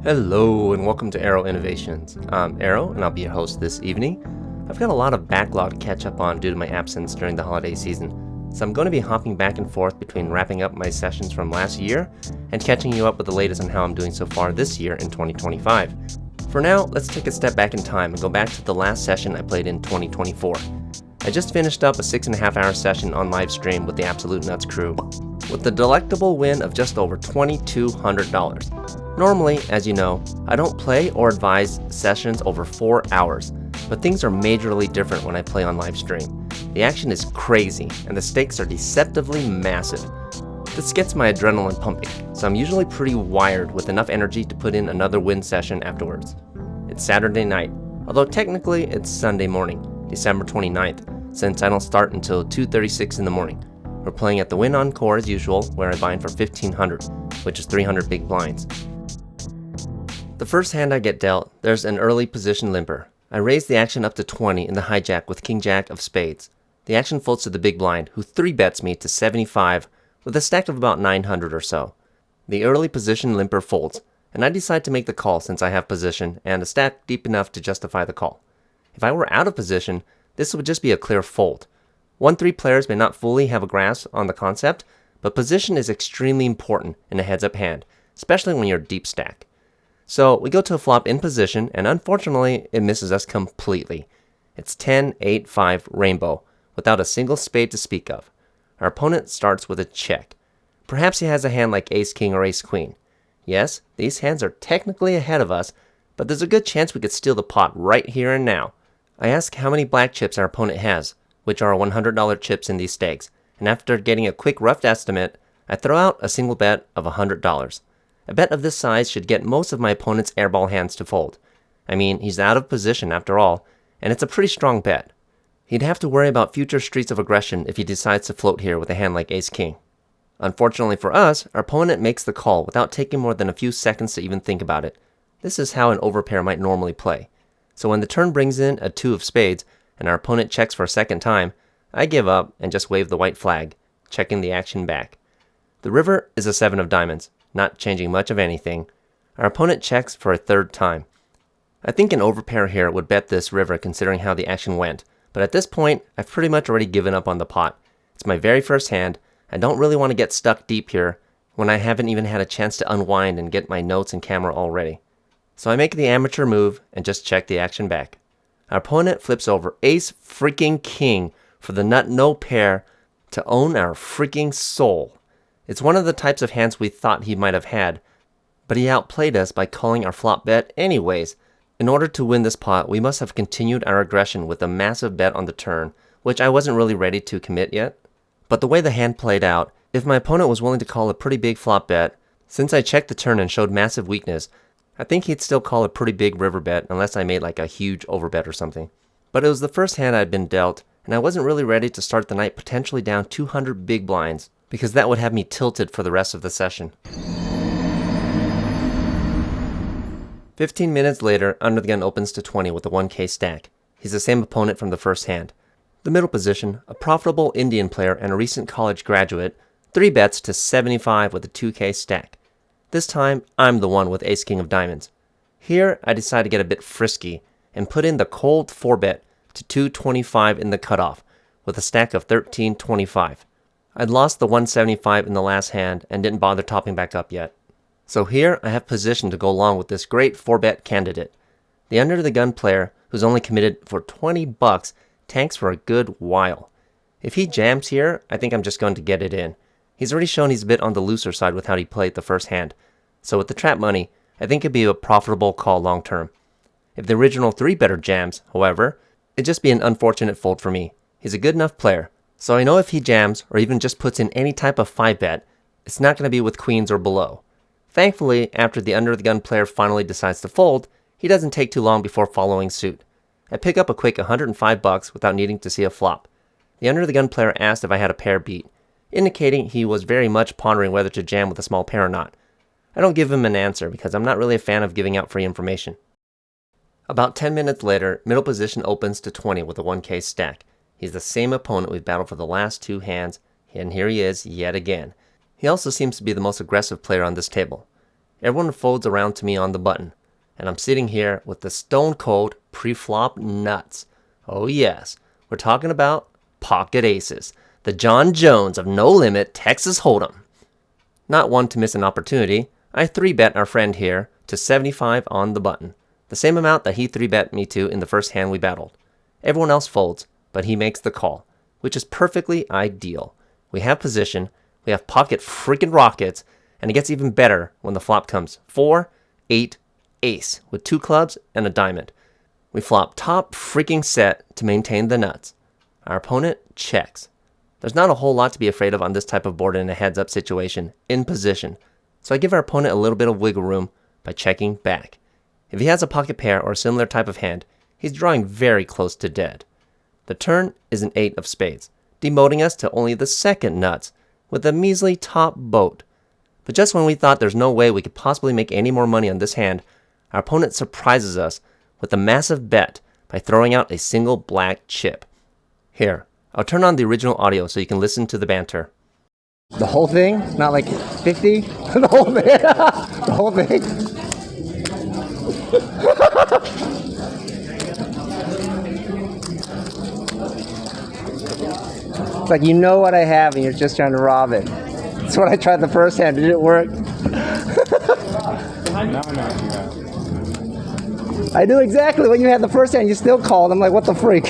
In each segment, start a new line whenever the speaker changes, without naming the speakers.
Hello and welcome to Aero Innovations. I'm Aero and I'll be your host this evening. I've got a lot of backlog to catch up on due to my absence during the holiday season, so I'm going to be hopping back and forth between wrapping up my sessions from last year and catching you up with the latest on how I'm doing so far this year in 2025. For now, let's take a step back in time and go back to the last session I played in 2024. I just finished up a 6.5 hour session on live stream with the Absolute Nuts crew, with the delectable win of just over $2,200. Normally, as you know, I don't play or advise sessions over 4 hours, but things are majorly different when I play on live stream. The action is crazy, and the stakes are deceptively massive. This gets my adrenaline pumping, so I'm usually pretty wired with enough energy to put in another win session afterwards. It's Saturday night, although technically it's Sunday morning, December 29th, since I don't start until 2:36 in the morning. We're playing at the Win Encore as usual, where I bind for $1,500, which is 300 big blinds. The first hand I get dealt, there's an early position limper. I raise the action up to 20 in the hijack with King Jack of spades. The action folds to the big blind, who 3-bets me to 75 with a stack of about 900 or so. The early position limper folds, and I decide to make the call since I have position and a stack deep enough to justify the call. If I were out of position, this would just be a clear fold. 1-3 players may not fully have a grasp on the concept, but position is extremely important in a heads-up hand, especially when you're deep stack. So we go to a flop in position, and unfortunately, it misses us completely. It's 10-8-5 rainbow, without a single spade to speak of. Our opponent starts with a check. Perhaps he has a hand like ace-king or ace-queen. Yes, these hands are technically ahead of us, but there's a good chance we could steal the pot right here and now. I ask how many black chips our opponent has, which are $100 chips in these stakes, and after getting a quick rough estimate, I throw out a single bet of $100. A bet of this size should get most of my opponent's airball hands to fold. I mean, he's out of position after all, and it's a pretty strong bet. He'd have to worry about future streaks of aggression if he decides to float here with a hand like ace-king. Unfortunately for us, our opponent makes the call without taking more than a few seconds to even think about it. This is how an overpair might normally play. So when the turn brings in a 2 of spades, and our opponent checks for a second time, I give up and just wave the white flag, checking the action back. The river is a 7 of diamonds, not changing much of anything. Our opponent checks for a third time. I think an overpair here would bet this river considering how the action went, but at this point, I've pretty much already given up on the pot. It's my very first hand. I don't really want to get stuck deep here when I haven't even had a chance to unwind and get my notes and camera all ready. So I make the amateur move and just check the action back. Our opponent flips over ace freaking king for the nut no pair to own our freaking soul. It's one of the types of hands we thought he might have had, but he outplayed us by calling our flop bet anyways. In order to win this pot, we must have continued our aggression with a massive bet on the turn, which I wasn't really ready to commit yet. But the way the hand played out, if my opponent was willing to call a pretty big flop bet, since I checked the turn and showed massive weakness, I think he'd still call a pretty big river bet unless I made like a huge overbet or something. But it was the first hand I'd been dealt, and I wasn't really ready to start the night potentially down 200 big blinds, because that would have me tilted for the rest of the session. 15 minutes later, Under the Gun opens to 20 with a 1K stack. He's the same opponent from the first hand. The middle position, a profitable Indian player and a recent college graduate, 3-bets to 75 with a 2K stack. This time, I'm the one with ace-king of diamonds. Here, I decide to get a bit frisky and put in the cold 4-bet to 225 in the cutoff with a stack of 1325. I'd lost the 175 in the last hand and didn't bother topping back up yet. So here, I have position to go along with this great 4-bet candidate. The under-the-gun player, who's only committed for $20, tanks for a good while. If he jams here, I think I'm just going to get it in. He's already shown he's a bit on the looser side with how he played the first hand, so with the trap money, I think it'd be a profitable call long term. If the original 3-better jams, however, it'd just be an unfortunate fold for me. He's a good enough player, so I know if he jams or even just puts in any type of 5-bet, it's not going to be with queens or below. Thankfully, after the under-the-gun player finally decides to fold, he doesn't take too long before following suit. I pick up a quick $105 without needing to see a flop. The under-the-gun player asked if I had a pair beat, indicating he was very much pondering whether to jam with a small pair or not. I don't give him an answer because I'm not really a fan of giving out free information. About 10 minutes later, middle position opens to 20 with a 1K stack. He's the same opponent we've battled for the last 2 hands, and here he is yet again. He also seems to be the most aggressive player on this table. Everyone folds around to me on the button, and I'm sitting here with the stone cold pre-flop nuts. Oh yes, we're talking about pocket aces, the John Jones of No Limit Texas Hold'em. Not one to miss an opportunity, I 3-bet our friend here to 75 on the button, the same amount that he 3-bet me to in the first hand we battled. Everyone else folds, but he makes the call, which is perfectly ideal. We have position, we have pocket freaking rockets, and it gets even better when the flop comes 4, 8, ace with 2 clubs and a diamond. We flop top freaking set to maintain the nuts. Our opponent checks. There's not a whole lot to be afraid of on this type of board in a heads-up situation, in position, so I give our opponent a little bit of wiggle room by checking back. If he has a pocket pair or a similar type of hand, he's drawing very close to dead. The turn is an 8 of spades, demoting us to only the second nuts, with a measly top boat. But just when we thought there's no way we could possibly make any more money on this hand, our opponent surprises us with a massive bet by throwing out a single black chip. Here, I'll turn on the original audio so you can listen to the banter.
The whole thing? Not like 50? The whole thing? The whole thing? It's like you know what I have and you're just trying to rob it. That's what I tried the first hand. Did it work? I knew exactly when you had the first hand. You still called. I'm like, what the freak?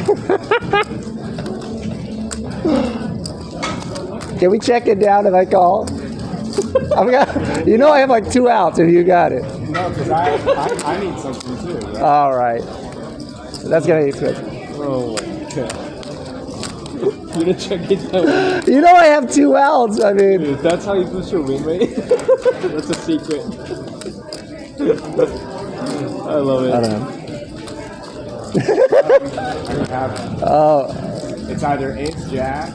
Can we check it down if I call? You know I have like 2 outs if you got it.
No, because I need something too. Right?
All right. That's going to be expensive.
Oh my god. You didn't check it down.
You know I have 2 outs. I mean.
Dude, that's how you boost your win rate? That's a secret. I love it.
I don't know.
I don't have it.
Oh.
It's either ace jack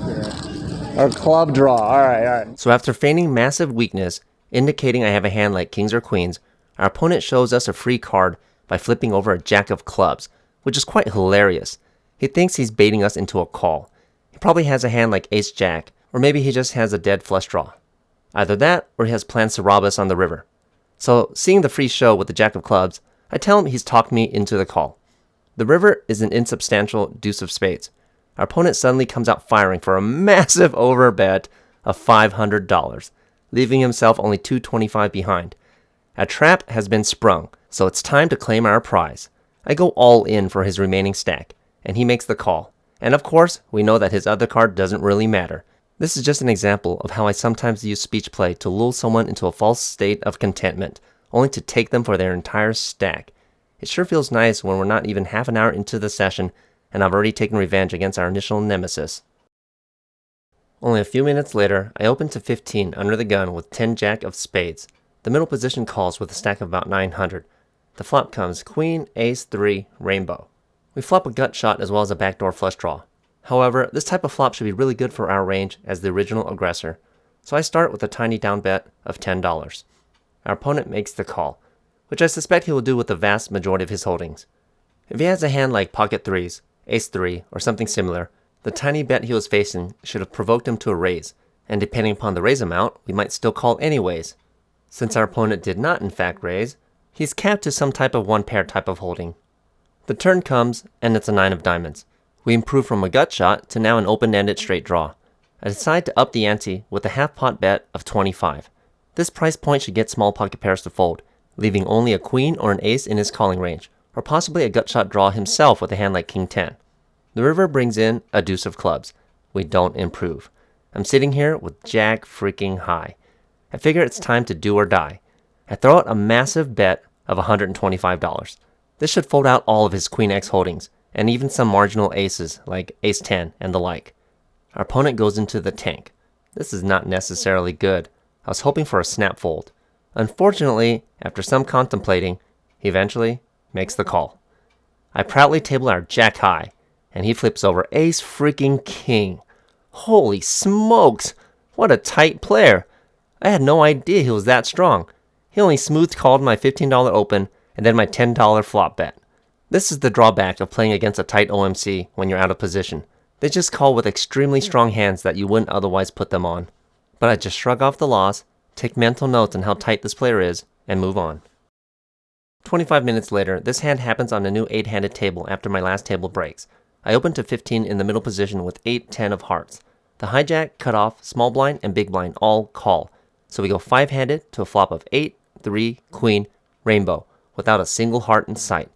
or club draw. All right.
So after feigning massive weakness, indicating I have a hand like kings or queens, our opponent shows us a free card by flipping over a jack of clubs, which is quite hilarious. He thinks he's baiting us into a call. He probably has a hand like ace jack, or maybe he just has a dead flush draw. Either that, or he has plans to rob us on the river. So, seeing the free show with the jack of clubs, I tell him he's talked me into the call. The river is an insubstantial deuce of spades. Our opponent suddenly comes out firing for a massive overbet of $500, leaving himself only $225 behind. A trap has been sprung, so it's time to claim our prize. I go all in for his remaining stack, and he makes the call. And of course, we know that his other card doesn't really matter. This is just an example of how I sometimes use speech play to lull someone into a false state of contentment, only to take them for their entire stack. It sure feels nice when we're not even half an hour into the session and I've already taken revenge against our initial nemesis. Only a few minutes later, I open to 15 under the gun with 10 jack of spades. The middle position calls with a stack of about 900. The flop comes queen, ace, 3, rainbow. We flop a gut shot as well as a backdoor flush draw. However, this type of flop should be really good for our range as the original aggressor, so I start with a tiny down bet of $10. Our opponent makes the call, which I suspect he will do with the vast majority of his holdings. If he has a hand like pocket threes, ace 3, or something similar, the tiny bet he was facing should have provoked him to a raise, and depending upon the raise amount, we might still call anyways. Since our opponent did not in fact raise, he's capped to some type of one pair type of holding. The turn comes, and it's a 9 of diamonds. We improve from a gut shot to now an open-ended straight draw. I decide to up the ante with a half-pot bet of 25. This price point should get small pocket pairs to fold, leaving only a queen or an ace in his calling range, or possibly a gut shot draw himself with a hand like king 10. The river brings in a deuce of clubs. We don't improve. I'm sitting here with jack freaking high. I figure it's time to do or die. I throw out a massive bet of $125. This should fold out all of his queen X holdings, and even some marginal aces like ace 10 and the like. Our opponent goes into the tank. This is not necessarily good. I was hoping for a snap fold. Unfortunately, after some contemplating, he eventually makes the call. I proudly table our jack high, and he flips over ace freaking king. Holy smokes! What a tight player! I had no idea he was that strong. He only smooth called my $15 open and then my $10 flop bet. This is the drawback of playing against a tight OMC when you're out of position. They just call with extremely strong hands that you wouldn't otherwise put them on. But I just shrug off the loss, take mental notes on how tight this player is, and move on. 25 minutes later, this hand happens on a new 8-handed table after my last table breaks. I open to 15 in the middle position with 8-10 of hearts. The hijack, cutoff, small blind, and big blind all call. So we go 5-handed to a flop of 8, 3, queen, rainbow, without a single heart in sight.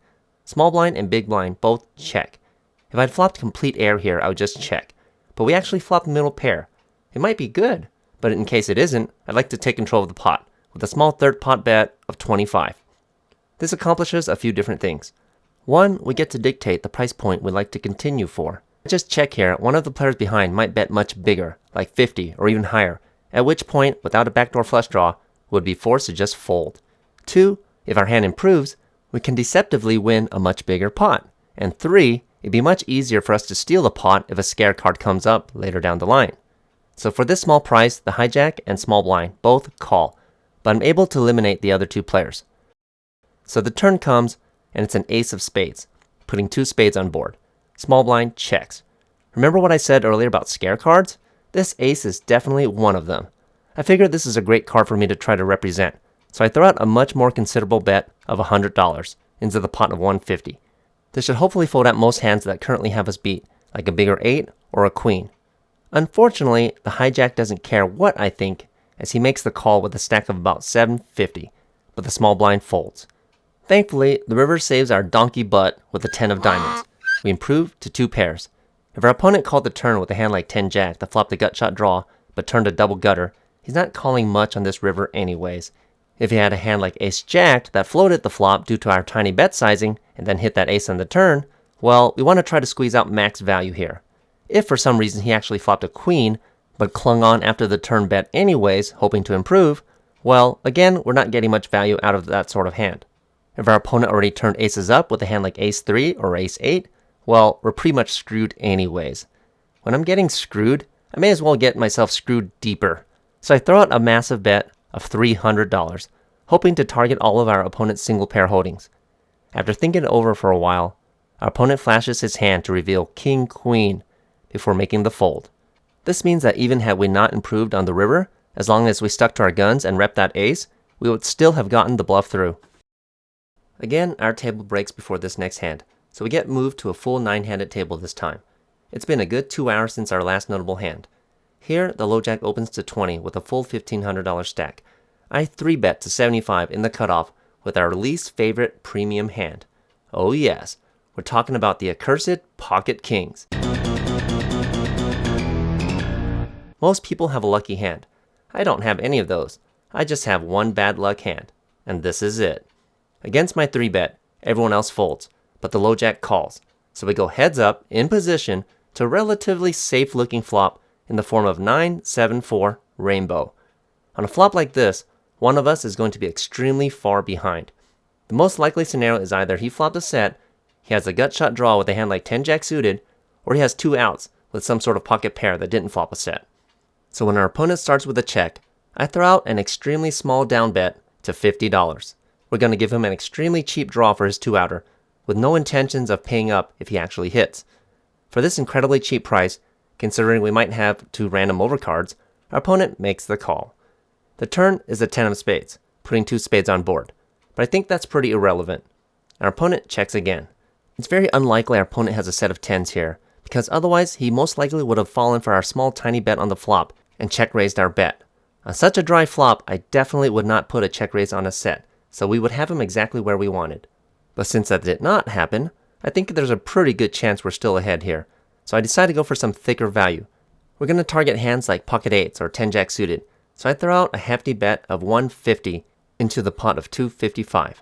Small blind and big blind both check. If I'd flopped complete air here, I would just check. But we actually flopped the middle pair. It might be good, but in case it isn't, I'd like to take control of the pot, with a small third pot bet of 25. This accomplishes a few different things. One, we get to dictate the price point we'd like to continue for. Just check here, one of the players behind might bet much bigger, like 50 or even higher, at which point, without a backdoor flush draw, we would be forced to just fold. Two, if our hand improves, we can deceptively win a much bigger pot. And three, it'd be much easier for us to steal the pot if a scare card comes up later down the line. So for this small price, the hijack and small blind both call, but I'm able to eliminate the other two players. So the turn comes, and it's an ace of spades, putting 2 spades on board. Small blind checks. Remember what I said earlier about scare cards? This ace is definitely one of them. I figured this is a great card for me to try to represent, so I throw out a much more considerable bet of $100 into the pot of $150. This should hopefully fold out most hands that currently have us beat, like a bigger 8 or a queen. Unfortunately, the hijack doesn't care what I think, as he makes the call with a stack of about $750, but the small blind folds. Thankfully, the river saves our donkey butt with a 10 of diamonds. We improve to 2 pairs. If our opponent called the turn with a hand like 10 jack that flopped a gut shot draw, but turned a double gutter, he's not calling much on this river anyways. If he had a hand like ace jack that floated the flop due to our tiny bet sizing, and then hit that ace on the turn, well, we want to try to squeeze out max value here. If for some reason he actually flopped a queen, but clung on after the turn bet anyways, hoping to improve, well, again, we're not getting much value out of that sort of hand. If our opponent already turned aces up with a hand like ace 3 or ace 8, well, we're pretty much screwed anyways. When I'm getting screwed, I may as well get myself screwed deeper. So I throw out a massive bet of $300, hoping to target all of our opponent's single pair holdings. After thinking it over for a while, our opponent flashes his hand to reveal king queen before making the fold. This means that even had we not improved on the river, as long as we stuck to our guns and repped that ace, we would still have gotten the bluff through. Again, our table breaks before this next hand, so we get moved to a full 9-handed table this time. It's been a good 2 hours since our last notable hand. Here, the low jack opens to 20 with a full $1,500 stack. I 3-bet to 75 in the cutoff with our least favorite premium hand. Oh yes, we're talking about the accursed pocket kings. Most people have a lucky hand. I don't have any of those. I just have one bad luck hand, and this is it. Against my 3-bet, everyone else folds, but the low jack calls, so we go heads up in position to a relatively safe looking flop in the form of 9-7-4 rainbow. On a flop like this, one of us is going to be extremely far behind. The most likely scenario is either he flopped a set, he has a gut shot draw with a hand like 10 jack suited, or he has 2 outs with some sort of pocket pair that didn't flop a set. So when our opponent starts with a check, I throw out an extremely small down bet to $50. We're going to give him an extremely cheap draw for his 2-outer, with no intentions of paying up if he actually hits. For this incredibly cheap price, considering we might have 2 random overcards, our opponent makes the call. The turn is a 10 of spades, putting 2 spades on board, but I think that's pretty irrelevant. Our opponent checks again. It's very unlikely our opponent has a set of 10s here, because otherwise he most likely would have fallen for our small tiny bet on the flop and check raised our bet. On such a dry flop, I definitely would not put a check raise on a set, so we would have him exactly where we wanted. But since that did not happen, I think there's a pretty good chance we're still ahead here, so I decided to go for some thicker value. We're going to target hands like pocket 8s or 10 jack suited, so I throw out a hefty bet of $150 into the pot of $255.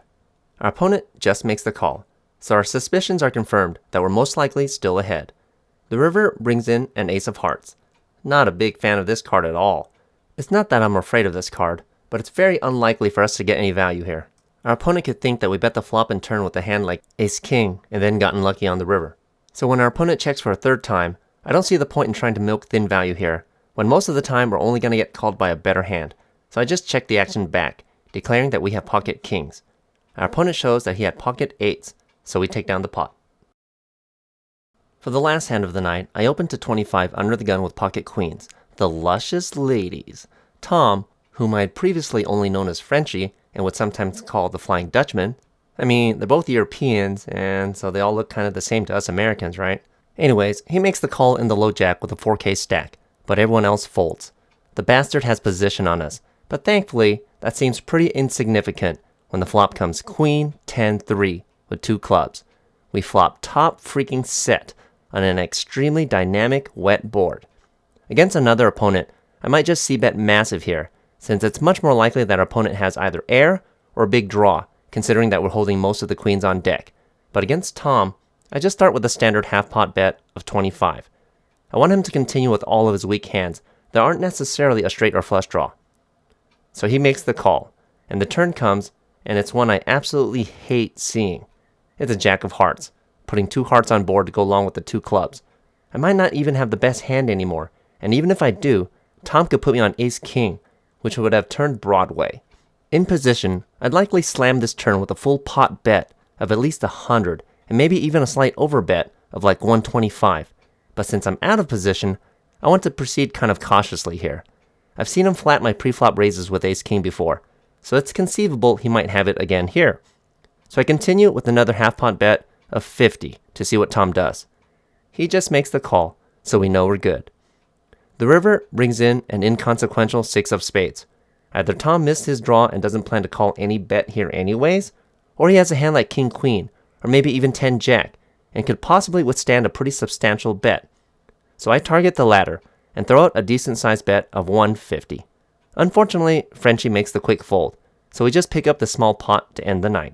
Our opponent just makes the call, so our suspicions are confirmed that we're most likely still ahead. The river brings in an ace of hearts. Not a big fan of this card at all. It's not that I'm afraid of this card, but it's very unlikely for us to get any value here. Our opponent could think that we bet the flop and turn with a hand like ace-king and then gotten lucky on the river. So when our opponent checks for a 3rd time, I don't see the point in trying to milk thin value here, when most of the time we're only going to get called by a better hand. So I just check the action back, declaring that we have pocket kings. Our opponent shows that he had pocket 8s, so we take down the pot. For the last hand of the night, I open to 25 under the gun with pocket queens, the luscious ladies. Tom, whom I had previously only known as Frenchie, and what's sometimes called the Flying Dutchman. I mean, they're both Europeans, and so they all look kind of the same to us Americans, right? Anyways, he makes the call in the low jack with a 4K stack, but everyone else folds. The bastard has position on us, but thankfully, that seems pretty insignificant when the flop comes Queen 10-3 with 2 clubs. We flop top freaking set on an extremely dynamic wet board. Against another opponent, I might just c-bet massive here, since it's much more likely that our opponent has either air or a big draw, considering that we're holding most of the queens on deck. But against Tom, I just start with a standard half-pot bet of 25. I want him to continue with all of his weak hands that aren't necessarily a straight or flush draw. So he makes the call, and the turn comes, and it's one I absolutely hate seeing. It's a jack of hearts, putting 2 hearts on board to go along with the 2 clubs. I might not even have the best hand anymore, and even if I do, Tom could put me on ace-king, which would have turned Broadway. In position, I'd likely slam this turn with a full pot bet of at least 100, and maybe even a slight overbet of like 125. But since I'm out of position, I want to proceed kind of cautiously here. I've seen him flat my pre-flop raises with ace-king before, so it's conceivable he might have it again here. So I continue with another half-pot bet of 50 to see what Tom does. He just makes the call, so we know we're good. The river brings in an inconsequential 6 of spades. Either Tom missed his draw and doesn't plan to call any bet here anyways, or he has a hand like king-queen, or maybe even 10-jack, and could possibly withstand a pretty substantial bet. So I target the latter, and throw out a decent-sized bet of 150. Unfortunately, Frenchie makes the quick fold, so we just pick up the small pot to end the night.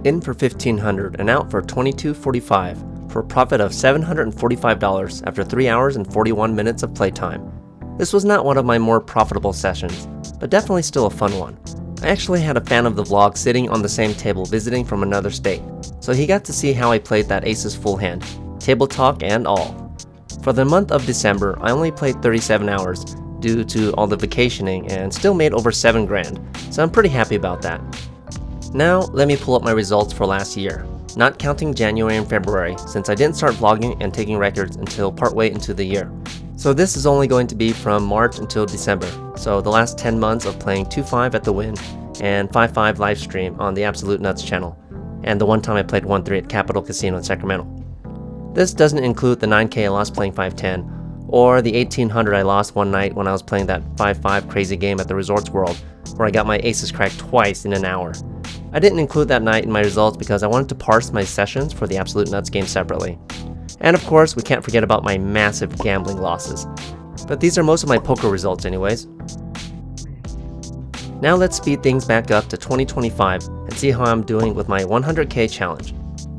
In for $1,500 and out for $22.45 for a profit of $745 after 3 hours and 41 minutes of playtime. This was not one of my more profitable sessions, but definitely still a fun one. I actually had a fan of the vlog sitting on the same table visiting from another state, so he got to see how I played that aces full hand, table talk and all. For the month of December, I only played 37 hours due to all the vacationing and still made over 7 grand, so I'm pretty happy about that. Now, let me pull up my results for last year, not counting January and February since I didn't start vlogging and taking records until partway into the year. So this is only going to be from March until December, so the last 10 months of playing 2-5 at the Win and 5-5 live stream on the Absolute Nuts channel, and the one time I played 1-3 at Capital Casino in Sacramento. This doesn't include the 9K I lost playing 510, or the 1800 I lost one night when I was playing that 5-5 crazy game at the Resorts World, where I got my aces cracked twice in an hour. I didn't include that night in my results because I wanted to parse my sessions for the Absolute Nuts game separately. And of course, we can't forget about my massive gambling losses. But these are most of my poker results anyways. Now let's speed things back up to 2025 and see how I'm doing with my 100K challenge.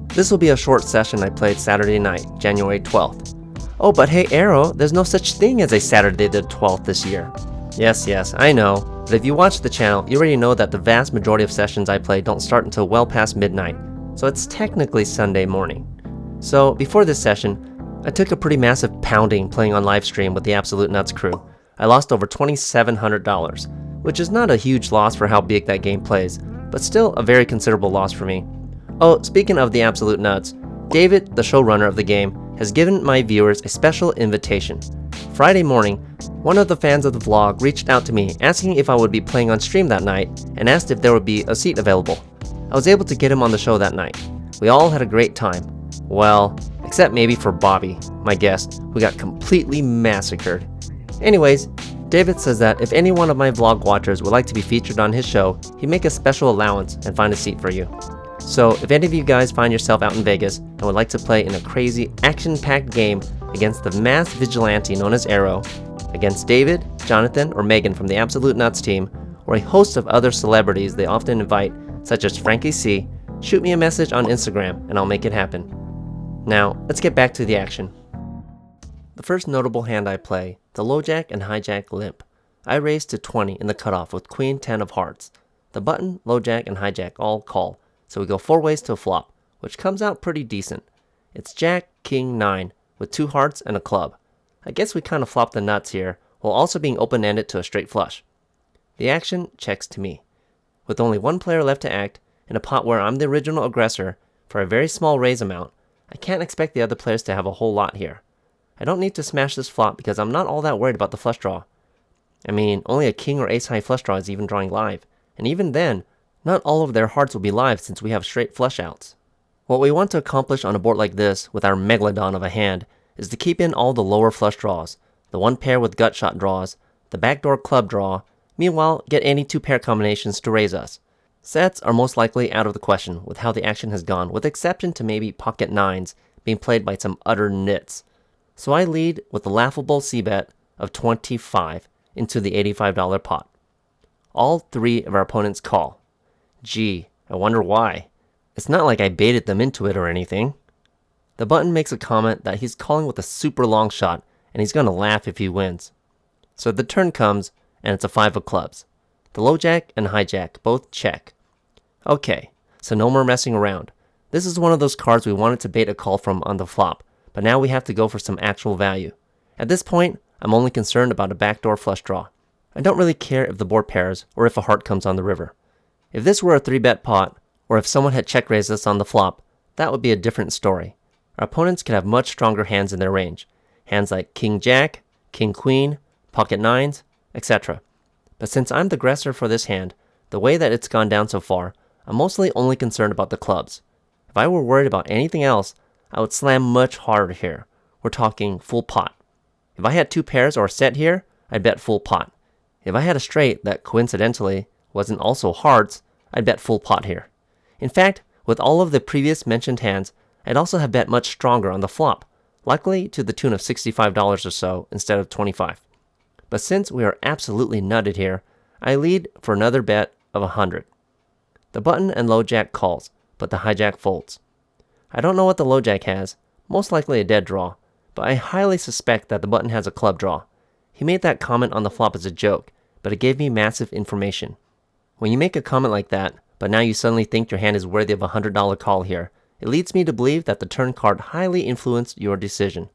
This will be a short session I played Saturday night, January 12th. Oh, but hey Aero, there's no such thing as a Saturday the 12th this year. Yes, I know, but if you watch the channel, you already know that the vast majority of sessions I play don't start until well past midnight, so it's technically Sunday morning. So before this session, I took a pretty massive pounding playing on livestream with the Absolute Nuts crew. I lost over $2,700, which is not a huge loss for how big that game plays, but still a very considerable loss for me. Oh, speaking of the Absolute Nuts, David, the showrunner of the game, has given my viewers a special invitation. Friday morning, one of the fans of the vlog reached out to me asking if I would be playing on stream that night and asked if there would be a seat available. I was able to get him on the show that night. We all had a great time. Well, except maybe for Bobby, my guest, who got completely massacred. Anyways, David says that if any one of my vlog watchers would like to be featured on his show, he'd make a special allowance and find a seat for you. So if any of you guys find yourself out in Vegas and would like to play in a crazy, action-packed game against the mass vigilante known as Aero, against David, Jonathan, or Megan from the Absolute Nuts team, or a host of other celebrities they often invite, such as Frankie C, shoot me a message on Instagram and I'll make it happen. Now, let's get back to the action. The first notable hand I play, the lowjack and hijack limp. I raise to 20 in the cutoff with queen 10 of hearts. The button, lowjack, and hijack all call, so we go 4 ways to a flop, which comes out pretty decent. It's jack, king, 9, with 2 hearts and a club. I guess we kind of flopped the nuts here, while also being open-ended to a straight flush. The action checks to me. With only one player left to act, in a pot where I'm the original aggressor, for a very small raise amount, I can't expect the other players to have a whole lot here. I don't need to smash this flop because I'm not all that worried about the flush draw. I mean, only a king or ace high flush draw is even drawing live, and even then, not all of their hearts will be live since we have straight flush outs. What we want to accomplish on a board like this with our megalodon of a hand is to keep in all the lower flush draws, the one pair with gut shot draws, the backdoor club draw, meanwhile get any two pair combinations to raise us. Sets are most likely out of the question with how the action has gone, with exception to maybe pocket nines being played by some utter nits. So I lead with the laughable c-bet of 25 into the $85 pot. All three of our opponents call. Gee, I wonder why. It's not like I baited them into it or anything. The button makes a comment that he's calling with a super long shot and he's gonna laugh if he wins. So the turn comes and it's a 5 of clubs. The low jack and high jack both check. Okay, so no more messing around. This is one of those cards we wanted to bait a call from on the flop, but now we have to go for some actual value. At this point, I'm only concerned about a backdoor flush draw. I don't really care if the board pairs or if a heart comes on the river. If this were a 3-bet pot, or if someone had check raised us on the flop, that would be a different story. Our opponents could have much stronger hands in their range. Hands like King Jack, King Queen, Pocket Nines, etc. But since I'm the aggressor for this hand, the way that it's gone down so far, I'm mostly only concerned about the clubs. If I were worried about anything else, I would slam much harder here. We're talking full pot. If I had two pairs or a set here, I'd bet full pot. If I had a straight that coincidentally wasn't also hearts, I'd bet full pot here. In fact, with all of the previous mentioned hands, I'd also have bet much stronger on the flop, likely to the tune of $65 or so instead of $25. But since we are absolutely nutted here, I lead for another bet of 100. The button and low jack calls, but the hijack folds. I don't know what the low jack has, most likely a dead draw, but I highly suspect that the button has a club draw. He made that comment on the flop as a joke, but it gave me massive information. When you make a comment like that, but now you suddenly think your hand is worthy of a $100 call here, it leads me to believe that the turn card highly influenced your decision.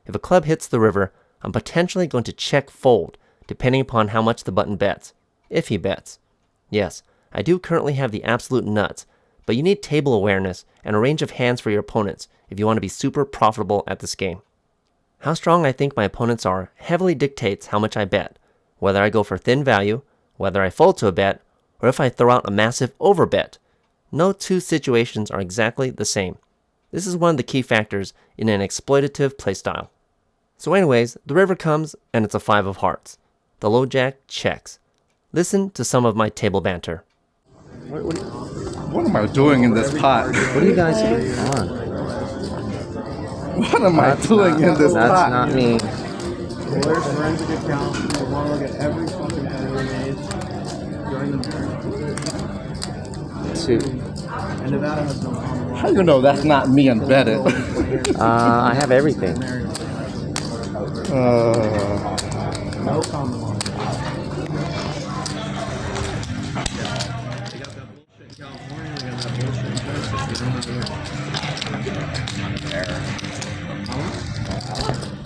If a club hits the river, I'm potentially going to check fold, depending upon how much the button bets, if he bets. Yes, I do currently have the absolute nuts, but you need table awareness and a range of hands for your opponents if you want to be super profitable at this game. How strong I think my opponents are heavily dictates how much I bet, whether I go for thin value, whether I fold to a bet, or if I throw out a massive overbet. No two situations are exactly the same. This is one of the key factors in an exploitative playstyle. So anyways, the river comes and it's a 5 of hearts. The low jack checks. Listen to some of my table banter.
What am I doing in this pot?
What are you guys on?
What am I doing in this pot?
That's not me.
There's forensic account. I want to look at every fucking penny we made during the turn.
Two.
And Nevada has no common law.
How you know that's not me embedded?
I have everything.
No common law.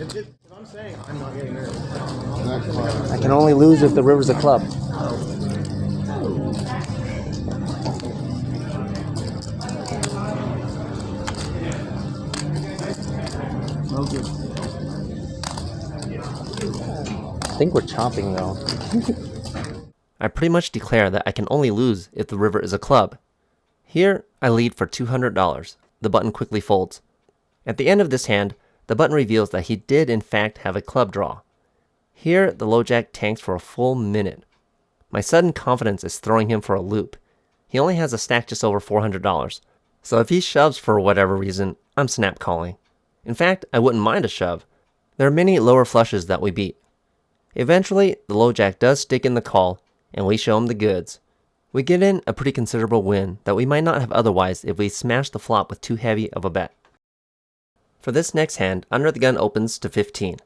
If I'm saying I'm not getting nervous.
I can only lose if the river's a club. I think we're chopping though.
I pretty much declare that I can only lose if the river is a club. Here, I lead for $200. The button quickly folds. At the end of this hand, the button reveals that he did in fact have a club draw. Here, the low jack tanks for a full minute. My sudden confidence is throwing him for a loop. He only has a stack just over $400, so if he shoves for whatever reason, I'm snap calling. In fact, I wouldn't mind a shove. There are many lower flushes that we beat. Eventually, the low jack does stick in the call, and we show him the goods. We get in a pretty considerable win that we might not have otherwise if we smashed the flop with too heavy of a bet. For this next hand, under the gun opens to 15.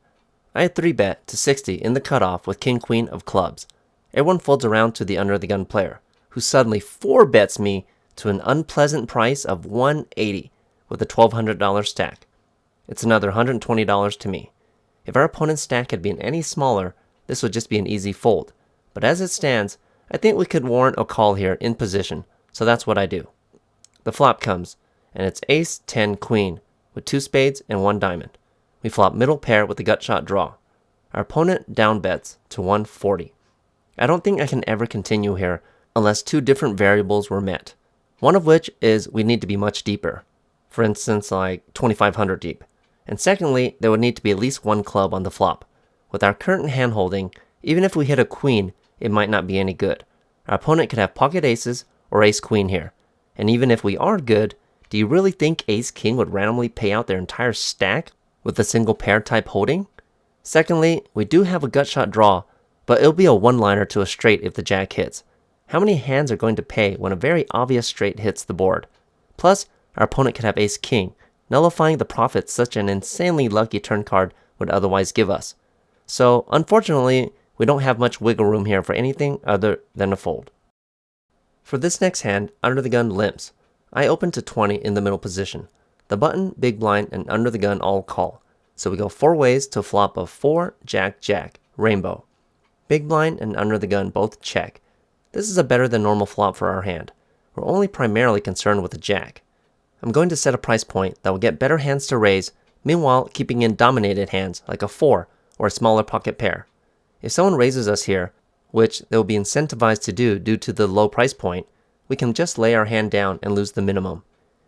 I had 3-bet to 60 in the cutoff with King Queen of clubs. Everyone folds around to the under the gun player, who suddenly 4-bets me to an unpleasant price of $180 with a $1,200 stack. It's another $120 to me. If our opponent's stack had been any smaller, this would just be an easy fold. But as it stands, I think we could warrant a call here in position, so that's what I do. The flop comes, and it's ace, 10, queen, with 2 spades and 1 diamond. We flop middle pair with the gut shot draw. Our opponent down bets to 140. I don't think I can ever continue here, unless two different variables were met. One of which is we need to be much deeper. For instance, like 2500 deep. And secondly, there would need to be at least one club on the flop. With our current hand holding, even if we hit a queen, it might not be any good. Our opponent could have pocket aces or ace queen here. And even if we are good, do you really think ace king would randomly pay out their entire stack with a single pair type holding? Secondly, we do have a gut shot draw, but it'll be a one-liner to a straight if the jack hits. How many hands are going to pay when a very obvious straight hits the board? Plus, our opponent could have ace king, nullifying the profits such an insanely lucky turn card would otherwise give us. So, unfortunately, we don't have much wiggle room here for anything other than a fold. For this next hand, under the gun limps. I open to 20 in the middle position. The button, big blind, and under the gun all call. So we go 4 ways to a flop of 4, jack, jack, rainbow. Big blind and under the gun both check. This is a better than normal flop for our hand. We're only primarily concerned with the jack. I'm going to set a price point that will get better hands to raise, meanwhile keeping in dominated hands like a 4 or a smaller pocket pair. If someone raises us here, which they will be incentivized to do due to the low price point, we can just lay our hand down and lose the minimum.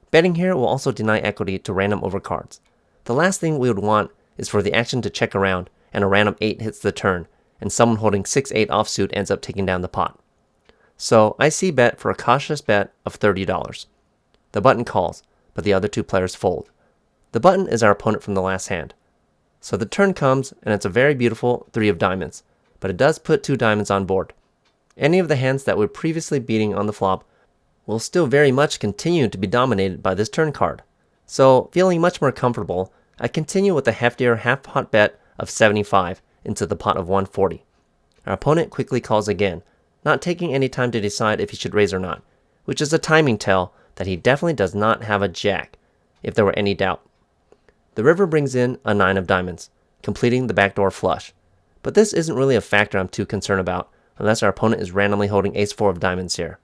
Betting here will also deny equity to random overcards. The last thing we would want is for the action to check around and a random 8 hits the turn, and someone holding 6-8 offsuit ends up taking down the pot. So I see bet for a cautious bet of $30. The button calls, but the other two players fold. The button is our opponent from the last hand. So the turn comes, and it's a very beautiful 3 of diamonds, but it does put 2 diamonds on board. Any of the hands that were previously beating on the flop will still very much continue to be dominated by this turn card. So, feeling much more comfortable, I continue with a heftier half-pot bet of 75 into the pot of 140. Our opponent quickly calls again, not taking any time to decide if he should raise or not, which is a timing tell that he definitely does not have a jack, if there were any doubt. The river brings in a 9 of diamonds, completing the backdoor flush. But this isn't really a factor I'm too concerned about, unless our opponent is randomly holding ace-4 of diamonds here.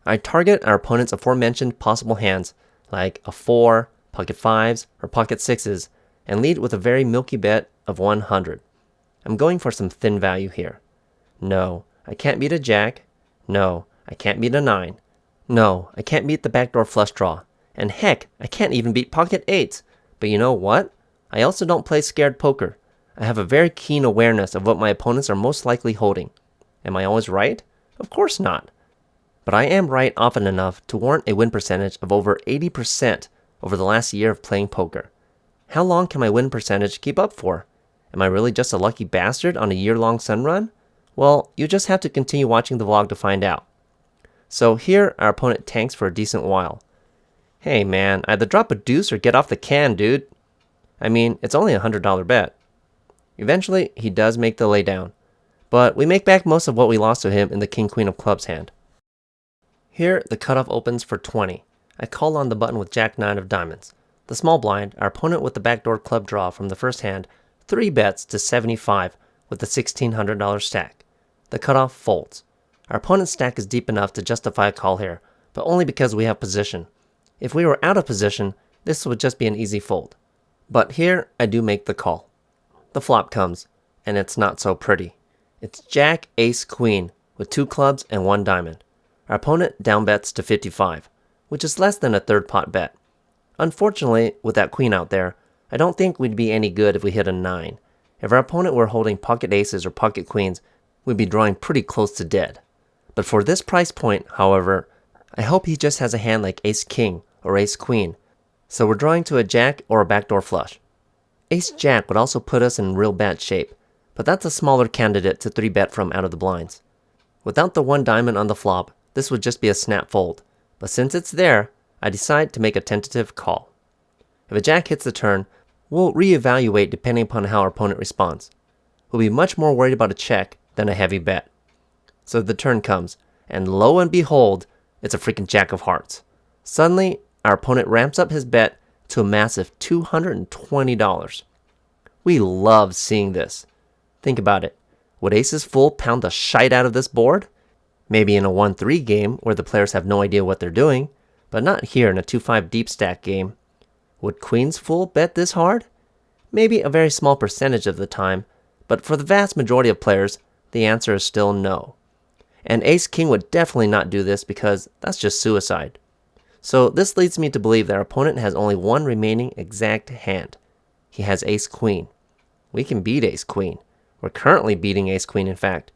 I target our opponent's aforementioned possible hands, like a 4, pocket 5s, or pocket 6s, and lead with a very milky bet of 100. I'm going for some thin value here. No, I can't beat a jack. No, I can't beat a 9. No, I can't beat the backdoor flush draw. And heck, I can't even beat pocket 8s. But you know what? I also don't play scared poker. I have a very keen awareness of what my opponents are most likely holding. Am I always right? Of course not. But I am right often enough to warrant a win percentage of over 80% over the last year of playing poker. How long can my win percentage keep up for? Am I really just a lucky bastard on a year-long sun run? Well, you just have to continue watching the vlog to find out. So here, our opponent tanks for a decent while. Hey man, either drop a deuce or get off the can, dude. I mean, it's only a $100 bet. Eventually, he does make the laydown, but we make back most of what we lost to him in the king-queen of clubs hand. Here, the cutoff opens for 20. I call on the button with jack-9 of diamonds. The small blind, our opponent with the backdoor club draw from the first hand, 3 bets to 75 with the $1,600 stack. The cutoff folds. Our opponent's stack is deep enough to justify a call here, but only because we have position. If we were out of position, this would just be an easy fold. But here, I do make the call. The flop comes, and it's not so pretty. It's jack, ace, queen, with 2 clubs and 1 diamond. Our opponent down bets to 55, which is less than a third pot bet. Unfortunately, with that queen out there, I don't think we'd be any good if we hit a 9. If our opponent were holding pocket aces or pocket queens, we'd be drawing pretty close to dead. But for this price point, however, I hope he just has a hand like ace-king or ace-queen, so we're drawing to a jack or a backdoor flush. Ace-jack would also put us in real bad shape, but that's a smaller candidate to 3-bet from out of the blinds. Without the 1 diamond on the flop, this would just be a snap fold, but since it's there, I decide to make a tentative call. If a jack hits the turn, we'll reevaluate depending upon how our opponent responds. We'll be much more worried about a check than a heavy bet. So the turn comes, and lo and behold, it's a freaking jack of hearts. Suddenly, our opponent ramps up his bet to a massive $220. We love seeing this. Think about it. Would aces full pound the shite out of this board? Maybe in a 1-3 game where the players have no idea what they're doing, but not here in a 2-5 deep stack game. Would queens full bet this hard? Maybe a very small percentage of the time, but for the vast majority of players, the answer is still no. And ace-king would definitely not do this because that's just suicide. So this leads me to believe that our opponent has only one remaining exact hand. He has ace-queen. We can beat ace-queen. We're currently beating ace-queen, in fact.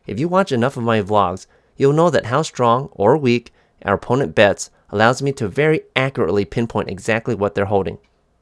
If you watch enough of my vlogs, you'll know that how strong or weak our opponent bets allows me to very accurately pinpoint exactly what they're holding.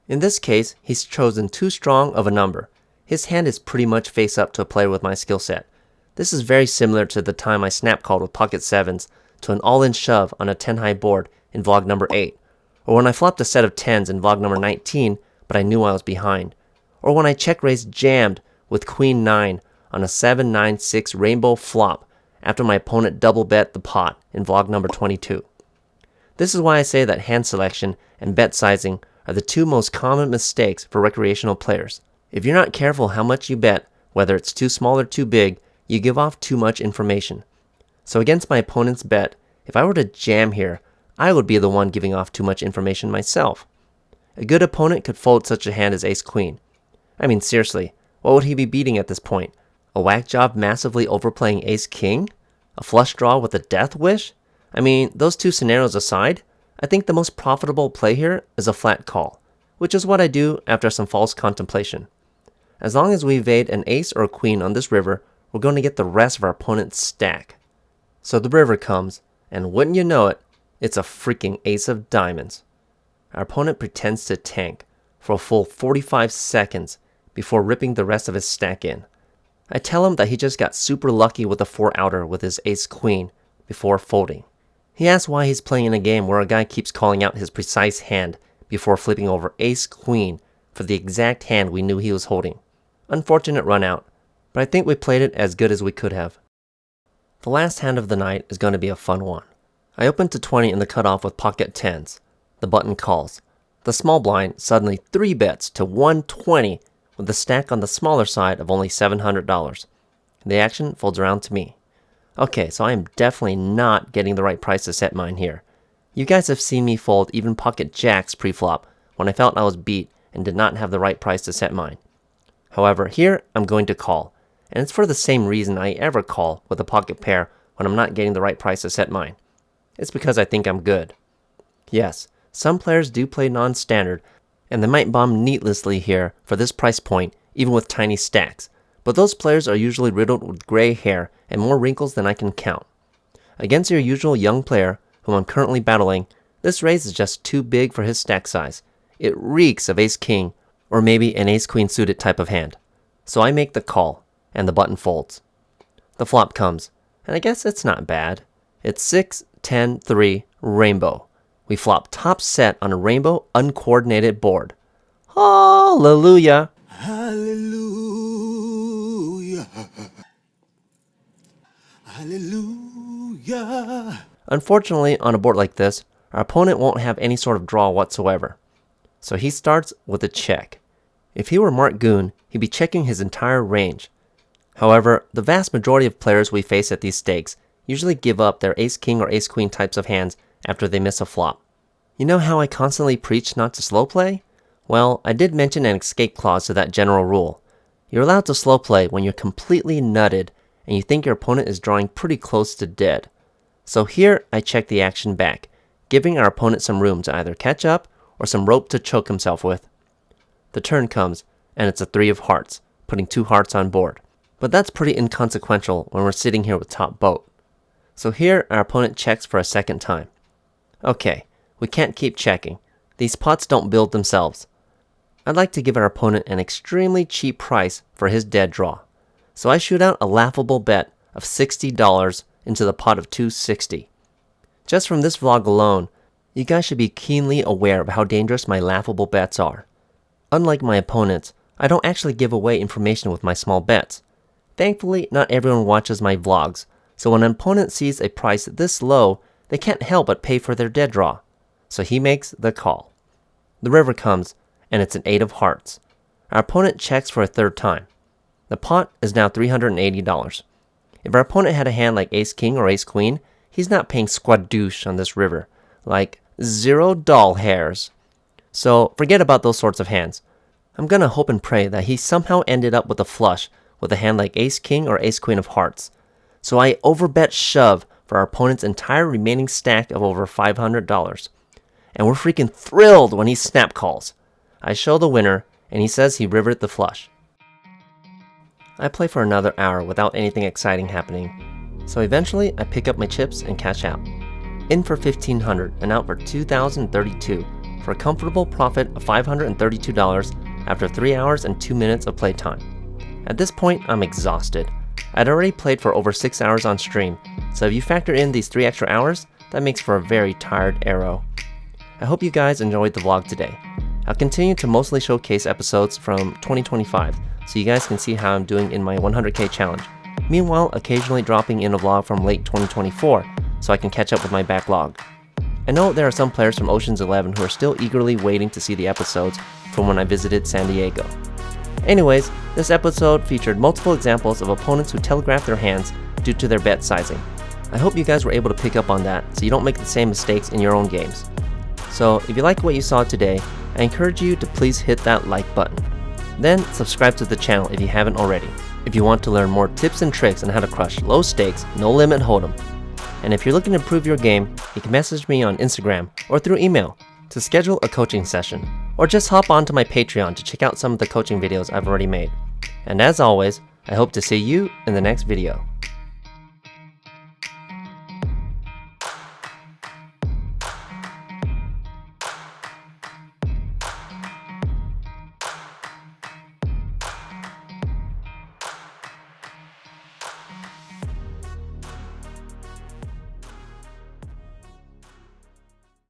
In this case, he's chosen too strong of a number. His hand is pretty much face up to a player with my skill set. This is very similar to the time I snap called with pocket sevens to an all-in shove on a 10-high board in vlog number 8, or when I flopped a set of 10s in vlog number 19 but I knew I was behind, or when I check-raised jammed with queen 9 on a 7-9-6 rainbow flop after my opponent double bet the pot in vlog number 22. This is why I say that hand selection and bet sizing are the two most common mistakes for recreational players. If you're not careful how much you bet, whether it's too small or too big, you give off too much information. So against my opponent's bet, if I were to jam here, I would be the one giving off too much information myself. A good opponent could fold such a hand as ace-queen. I mean, seriously, what would he be beating at this point? A whack job massively overplaying ace-king? A flush draw with a death wish? I mean, those two scenarios aside, I think the most profitable play here is a flat call, which is what I do after some false contemplation. As long as we evade an ace or a queen on this river, we're going to get the rest of our opponent's stack. So the river comes, and wouldn't you know it, it's a freaking ace of diamonds. Our opponent pretends to tank for a full 45 seconds before ripping the rest of his stack in. I tell him that he just got super lucky with a 4-outer with his ace-queen before folding. He asks why he's playing in a game where a guy keeps calling out his precise hand before flipping over ace-queen for the exact hand we knew he was holding. Unfortunate run out, but I think we played it as good as we could have. The last hand of the night is going to be a fun one. I opened to 20 in the cutoff with pocket 10s. The button calls. The small blind suddenly 3-bets to 120 with the stack on the smaller side of only $700. The action folds around to me. Okay, so I am definitely not getting the right price to set mine here. You guys have seen me fold even pocket jacks pre-flop when I felt I was beat and did not have the right price to set mine. However, here I'm going to call, and it's for the same reason I ever call with a pocket pair when I'm not getting the right price to set mine. It's because I think I'm good. Yes, some players do play non-standard, and they might bomb needlessly here for this price point even with tiny stacks, but those players are usually riddled with gray hair and more wrinkles than I can count. Against your usual young player, whom I'm currently battling, this raise is just too big for his stack size. It reeks of ace-king, or maybe an ace-queen suited type of hand. So I make the call, and the button folds. The flop comes, and I guess it's not bad. It's 6, 10, 3, rainbow. We flop top set on a rainbow uncoordinated board. Hallelujah!
Hallelujah. Hallelujah.
Unfortunately, on a board like this, our opponent won't have any sort of draw whatsoever. So he starts with a check. If he were Mark Goon, he'd be checking his entire range. However, the vast majority of players we face at these stakes usually give up their ace-king or ace-queen types of hands after they miss a flop. You know how I constantly preach not to slow play? Well, I did mention an escape clause to that general rule. You're allowed to slow play when you're completely nutted and you think your opponent is drawing pretty close to dead. So here I check the action back, giving our opponent some room to either catch up or some rope to choke himself with. The turn comes, and it's a 3 of hearts, putting 2 hearts on board. But that's pretty inconsequential when we're sitting here with top boat. So here our opponent checks for a second time. Okay, we can't keep checking. These pots don't build themselves. I'd like to give our opponent an extremely cheap price for his dead draw. So I shoot out a laughable bet of $60 into the pot of $260. Just from this vlog alone, you guys should be keenly aware of how dangerous my laughable bets are. Unlike my opponents, I don't actually give away information with my small bets. Thankfully, not everyone watches my vlogs, so when an opponent sees a price this low, they can't help but pay for their dead draw. So he makes the call. The river comes, and it's an 8 of hearts. Our opponent checks for a third time. The pot is now $380. If our opponent had a hand like ace-king or ace-queen, he's not paying squadouche on this river, like $0 hairs. So forget about those sorts of hands. I'm gonna hope and pray that he somehow ended up with a flush with a hand like ace-king or ace-queen of hearts. so I overbet shove for our opponent's entire remaining stack of over $500. And we're freaking thrilled when he snap calls. I show the winner, and he says he rivered the flush. I play for another hour without anything exciting happening, so eventually I pick up my chips and cash out. In for $1,500 and out for $2,032 for a comfortable profit of $532 after 3 hours and 2 minutes of playtime. At this point, I'm exhausted. I'd already played for over 6 hours on stream, so if you factor in these 3 extra hours, that makes for a very tired Aero. I hope you guys enjoyed the vlog today. I'll continue to mostly showcase episodes from 2025, so you guys can see how I'm doing in my 100k challenge. Meanwhile, occasionally dropping in a vlog from late 2024, so I can catch up with my backlog. I know there are some players from Ocean's 11 who are still eagerly waiting to see the episodes from when I visited San Diego. Anyways, this episode featured multiple examples of opponents who telegraphed their hands due to their bet sizing. I hope you guys were able to pick up on that so you don't make the same mistakes in your own games. So if you like what you saw today, I encourage you to please hit that like button. Then subscribe to the channel if you haven't already. If you want to learn more tips and tricks on how to crush low stakes, no limit hold'em. And if you're looking to improve your game, you can message me on Instagram or through email to schedule a coaching session, or just hop onto my Patreon to check out some of the coaching videos I've already made. And as always, I hope to see you in the next video.